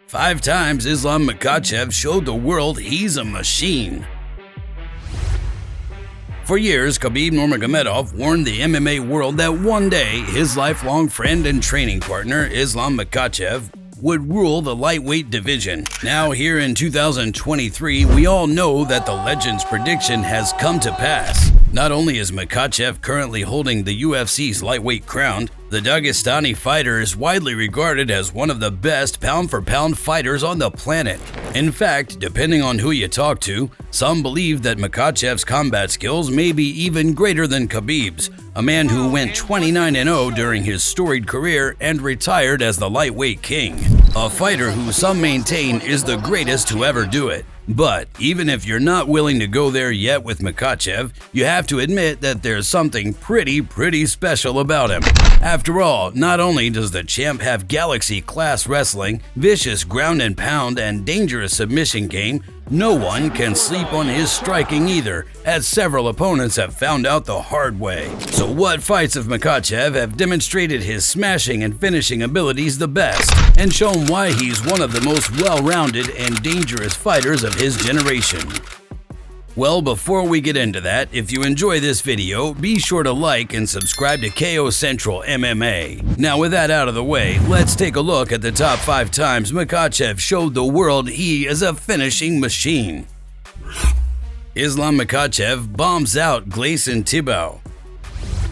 5 times Islam Makhachev showed the world he's a machine. For years, Khabib Nurmagomedov warned the MMA world that one day his lifelong friend and training partner, Islam Makhachev, would rule the lightweight division. Now here in 2023, we all know that the legend's prediction has come to pass. Not only is Makhachev currently holding the UFC's lightweight crown, the Dagestani fighter is widely regarded as one of the best pound-for-pound fighters on the planet. In fact, depending on who you talk to, some believe that Makhachev's combat skills may be even greater than Khabib's, a man who went 29-0 during his storied career and retired as the lightweight king. A fighter who some maintain is the greatest to ever do it. But even if you're not willing to go there yet with Makhachev, you have to admit that there's something pretty special about him. After all, not only does the champ have galaxy-class wrestling, vicious ground and pound, and dangerous submission game, no one can sleep on his striking either, as several opponents have found out the hard way. So what fights of Makhachev have demonstrated his smashing and finishing abilities the best, and shown why he's one of the most well-rounded and dangerous fighters of his generation? Well, before we get into that, if you enjoy this video, be sure to like and subscribe to KO Central MMA. Now with that out of the way, let's take a look at the top 5 times Makhachev showed the world he is a finishing machine. Islam Makhachev bombs out Gleison Tibau.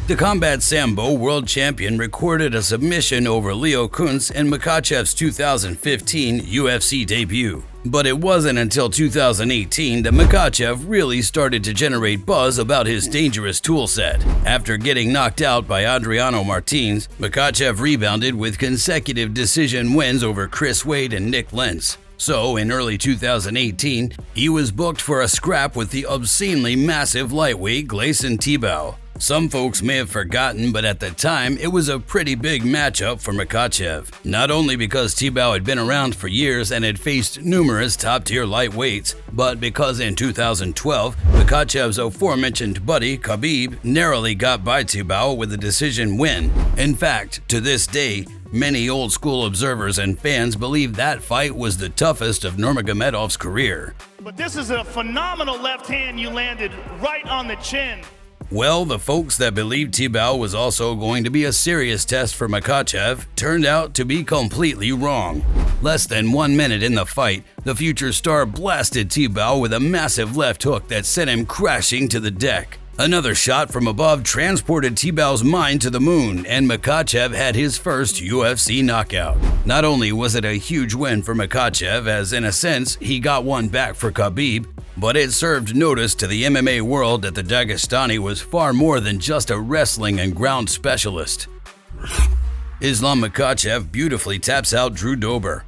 The Combat Sambo world champion recorded a submission over Leo Kuntz in Makhachev's 2015 UFC debut. But it wasn't until 2018 that Makhachev really started to generate buzz about his dangerous toolset. After getting knocked out by Adriano Martins, Makhachev rebounded with consecutive decision wins over Chris Wade and Nick Lentz. So, in early 2018, he was booked for a scrap with the obscenely massive lightweight Gleison Tibau. Some folks may have forgotten, but at the time, it was a pretty big matchup for Makhachev. Not only because Tibau had been around for years and had faced numerous top-tier lightweights, but because in 2012, Makhachev's aforementioned buddy, Khabib, narrowly got by Tibau with a decision win. In fact, to this day, many old-school observers and fans believe that fight was the toughest of Nurmagomedov's career. But this is a phenomenal left hand you landed right on the chin. Well, the folks that believed Tibau was also going to be a serious test for Makhachev turned out to be completely wrong. Less than 1 minute in the fight, the future star blasted Tibau with a massive left hook that sent him crashing to the deck. Another shot from above transported Tibau's mind to the moon, and Makhachev had his first UFC knockout. Not only was it a huge win for Makhachev, as in a sense he got one back for Khabib, but it served notice to the MMA world that the Dagestani was far more than just a wrestling and ground specialist. Islam Makhachev beautifully taps out Drew Dober.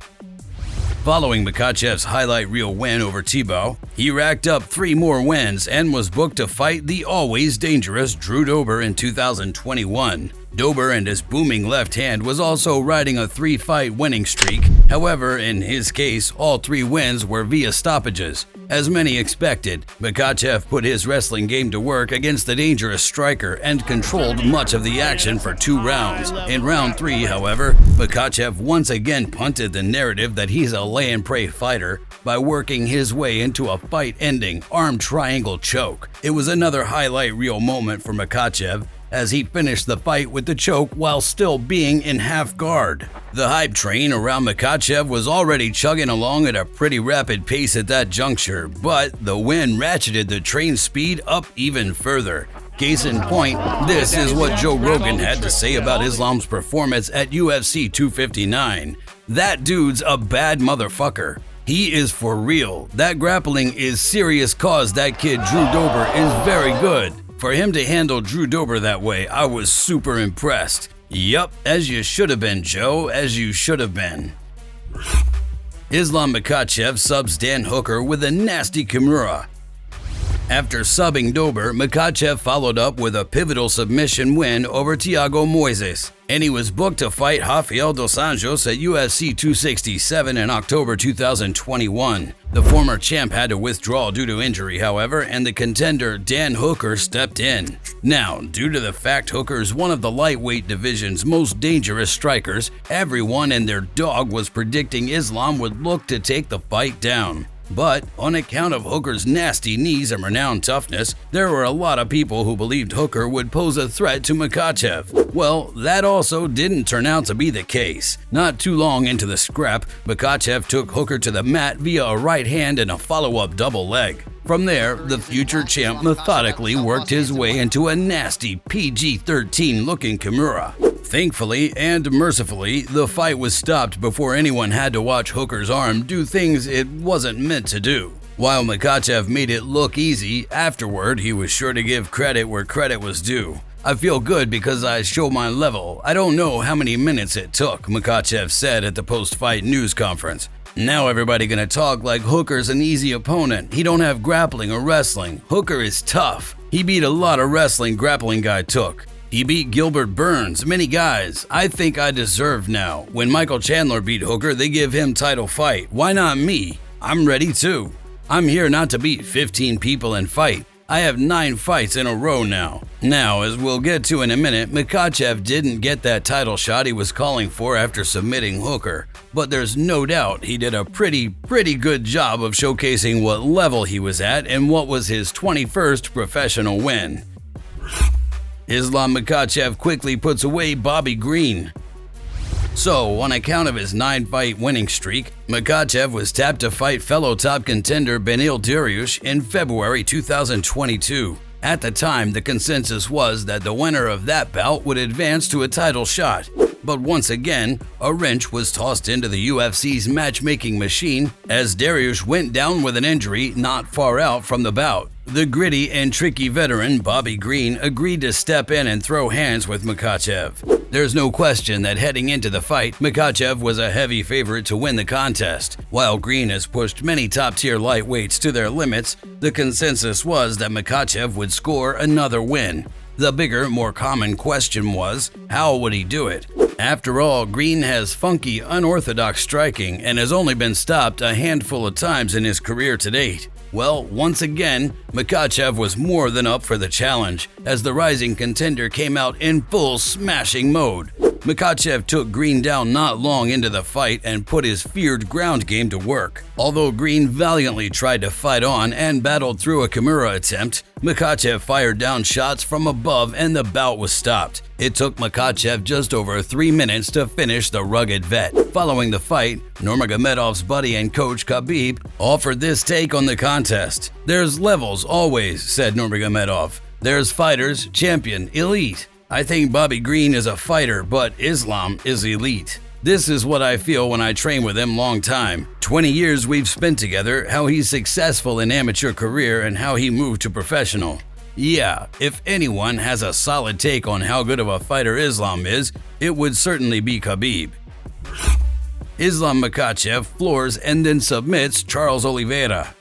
Following Makhachev's highlight reel win over Tibau, he racked up 3 more wins and was booked to fight the always dangerous Drew Dober in 2021. Dober and his booming left hand was also riding a 3-fight winning streak. However, in his case, all 3 wins were via stoppages. As many expected, Makhachev put his wrestling game to work against the dangerous striker and controlled much of the action for 2 rounds. In round 3, however, Makhachev once again punted the narrative that he's a lay-and-pray fighter by working his way into a fight-ending arm triangle choke. It was another highlight reel moment for Makhachev, as he finished the fight with the choke while still being in half guard. The hype train around Makhachev was already chugging along at a pretty rapid pace at that juncture, but the win ratcheted the train's speed up even further. Case in point, this is what Joe Rogan had to say about Islam's performance at UFC 259. That dude's a bad motherfucker. He is for real. That grappling is serious cause that kid Drew Dober is very good. For him to handle Drew Dober that way, I was super impressed. Yup, as you should have been, Joe, as you should have been. Islam Makhachev subs Dan Hooker with a nasty Kimura. After subbing Dober, Makhachev followed up with a pivotal submission win over Thiago Moises, and he was booked to fight Rafael dos Anjos at UFC 267 in October 2021. The former champ had to withdraw due to injury, however, and the contender Dan Hooker stepped in. Now, due to the fact Hooker is one of the lightweight division's most dangerous strikers, everyone and their dog was predicting Islam would look to take the fight down. But on account of Hooker's nasty knees and renowned toughness, there were a lot of people who believed Hooker would pose a threat to Makhachev. Well, that also didn't turn out to be the case. Not too long into the scrap, Makhachev took Hooker to the mat via a right hand and a follow-up double leg. From there, the future champ methodically worked his way into a nasty PG-13 looking Kimura. Thankfully and mercifully, the fight was stopped before anyone had to watch Hooker's arm do things it wasn't meant to do. While Makhachev made it look easy, afterward he was sure to give credit where credit was due. "I feel good because I show my level. I don't know how many minutes it took," Makhachev said at the post-fight news conference. "Now everybody gonna talk like Hooker's an easy opponent. He don't have grappling or wrestling. Hooker is tough. He beat a lot of wrestling grappling guy took. He beat Gilbert Burns, many guys. I think I deserve now. When Michael Chandler beat Hooker, they give him title fight. Why not me? I'm ready too. I'm here not to beat 15 people and fight. I have 9 fights in a row now." Now, as we'll get to in a minute, Makhachev didn't get that title shot he was calling for after submitting Hooker. But there's no doubt he did a pretty good job of showcasing what level he was at and what was his 21st professional win. Islam Makhachev quickly puts away Bobby Green. So, on account of his 9-fight winning streak, Makhachev was tapped to fight fellow top contender Beneil Dariush in February 2022. At the time, the consensus was that the winner of that bout would advance to a title shot. But once again, a wrench was tossed into the UFC's matchmaking machine as Dariush went down with an injury not far out from the bout. The gritty and tricky veteran Bobby Green agreed to step in and throw hands with Makhachev. There's no question that heading into the fight, Makhachev was a heavy favorite to win the contest. While Green has pushed many top-tier lightweights to their limits, the consensus was that Makhachev would score another win. The bigger, more common question was, how would he do it? After all, Green has funky, unorthodox striking and has only been stopped a handful of times in his career to date. Well, once again, Makhachev was more than up for the challenge, as the rising contender came out in full smashing mode. Makhachev took Green down not long into the fight and put his feared ground game to work. Although Green valiantly tried to fight on and battled through a Kimura attempt, Makhachev fired down shots from above and the bout was stopped. It took Makhachev just over 3 minutes to finish the rugged vet. Following the fight, Nurmagomedov's buddy and coach Khabib offered this take on the contest. "There's levels always," said Nurmagomedov. "There's fighters, champion, elite. I think Bobby Green is a fighter, but Islam is elite. This is what I feel when I train with him long time. 20 years we've spent together, how he's successful in amateur career and how he moved to professional. Yeah, if anyone has a solid take on how good of a fighter Islam is, it would certainly be Khabib." Islam Makhachev floors and then submits Charles Oliveira.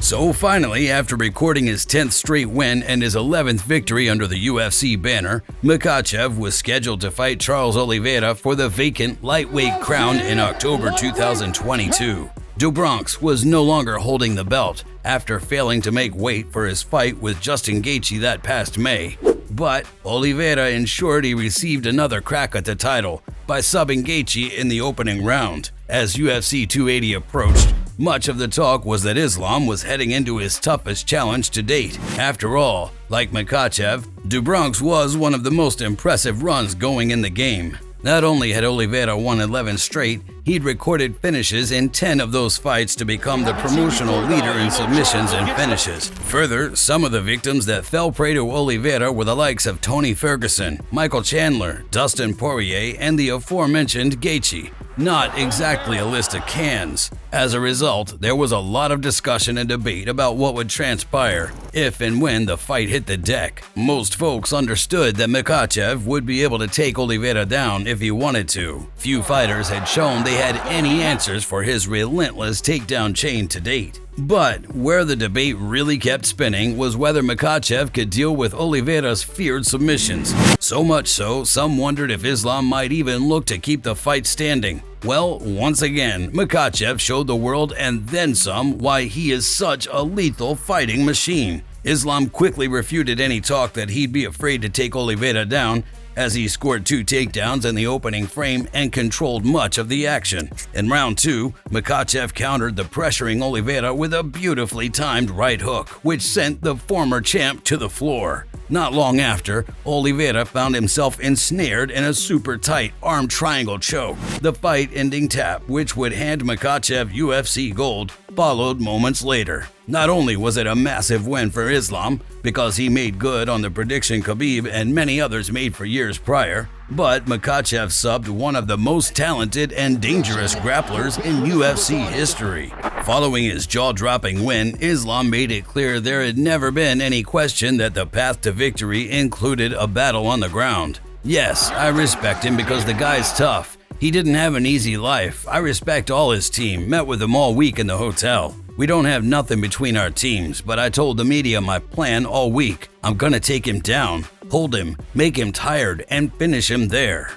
So finally, after recording his 10th straight win and his 11th victory under the UFC banner, Makhachev was scheduled to fight Charles Oliveira for the vacant lightweight crown in October 2022. Dober was no longer holding the belt after failing to make weight for his fight with Justin Gaethje that past May. But Oliveira ensured he received another crack at the title by subbing Gaethje in the opening round. As UFC 280 approached, much of the talk was that Islam was heading into his toughest challenge to date. After all, like Makhachev, Dober was one of the most impressive runs going in the game. Not only had Oliveira won 11 straight, he'd recorded finishes in 10 of those fights to become the promotional leader in submissions and finishes. Further, some of the victims that fell prey to Oliveira were the likes of Tony Ferguson, Michael Chandler, Dustin Poirier, and the aforementioned Gaethje. Not exactly a list of cans. As a result, there was a lot of discussion and debate about what would transpire if and when the fight hit the deck. Most folks understood that Makhachev would be able to take Oliveira down if he wanted to. Few fighters had shown they had any answers for his relentless takedown chain to date. But where the debate really kept spinning was whether Makhachev could deal with Oliveira's feared submissions. So much so, some wondered if Islam might even look to keep the fight standing. Well, once again, Makhachev showed the world and then some why he is such a lethal fighting machine. Islam quickly refuted any talk that he'd be afraid to take Oliveira down, as he scored 2 takedowns in the opening frame and controlled much of the action. In round 2, Makhachev countered the pressuring Oliveira with a beautifully timed right hook, which sent the former champ to the floor. Not long after, Oliveira found himself ensnared in a super tight arm triangle choke. The fight-ending tap, which would hand Makhachev UFC gold, followed moments later. Not only was it a massive win for Islam, because he made good on the prediction Khabib and many others made for years prior, but Makhachev subbed one of the most talented and dangerous grapplers in UFC history. Following his jaw-dropping win, Islam made it clear there had never been any question that the path to victory included a battle on the ground. Yes, I respect him because the guy's tough. He didn't have an easy life. I respect all his team, met with them all week in the hotel. We don't have nothing between our teams, but I told the media my plan all week. I'm gonna take him down, hold him, make him tired, and finish him there.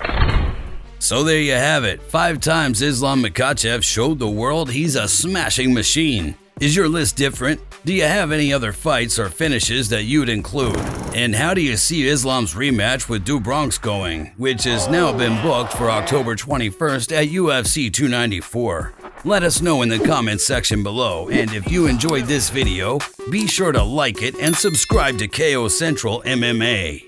So there you have it. 5 times Islam Makhachev showed the world he's a smashing machine. Is your list different? Do you have any other fights or finishes that you'd include? And how do you see Islam's rematch with Dober going, which has now been booked for October 21st at UFC 294? Let us know in the comments section below, and if you enjoyed this video, be sure to like it and subscribe to KO Central MMA.